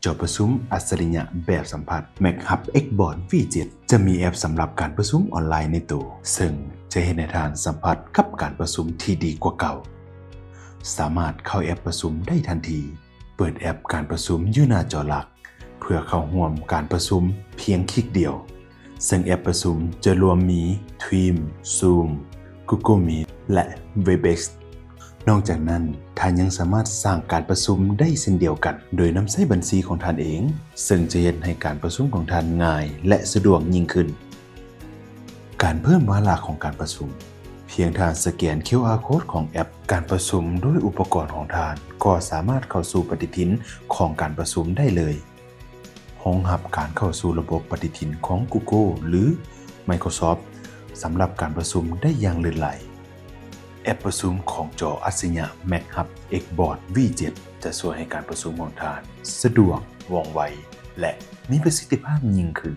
จอประชุมอัจฉริยะแบบสัมผัส MacHub Xboard V7 จะมีแอปสำหรับการประชุมออนไลน์ในตัวซึ่งจะเห็นให้ท่านสัมผัสกับการประชุมที่ดีกว่าเก่าสามารถเข้าแอปประชุมได้ทันทีเปิดแอปการประชุมอยู่หน้าจอหลักเพื่อเข้าร่วมการประชุมเพียงคลิกเดียวซึ่งแอปประชุมจะรวมมี Teams Zoom Google Meet และ Webex นอกจากนั้นท่านยังสามารถสร้างการประชุมได้เช่นเดียวกันโดยนำใช้บัญชีของท่านเองซึ่งจะเฮ็ดให้การประชุมของท่านง่ายและสะดวกยิ่งขึ้นการเพิ่มวาระของการประชุมเพียงท่านสแกน QR Code ของแอปการประชุมด้วยอุปกรณ์ของท่านก็สามารถเข้าสู่ปฏิทินของการประชุมได้เลยรองรับการเข้าสู่ระบบปฏิทินของ Google หรือ Microsoft สำหรับการประชุมได้อย่างลื่นไหลแอปประชุมของจออัจฉริยะ MacHub Xboard V7 จะช่วยให้การประชุมของท่านสะดวกว่องไวและมีประสิทธิภาพยิ่งขึ้น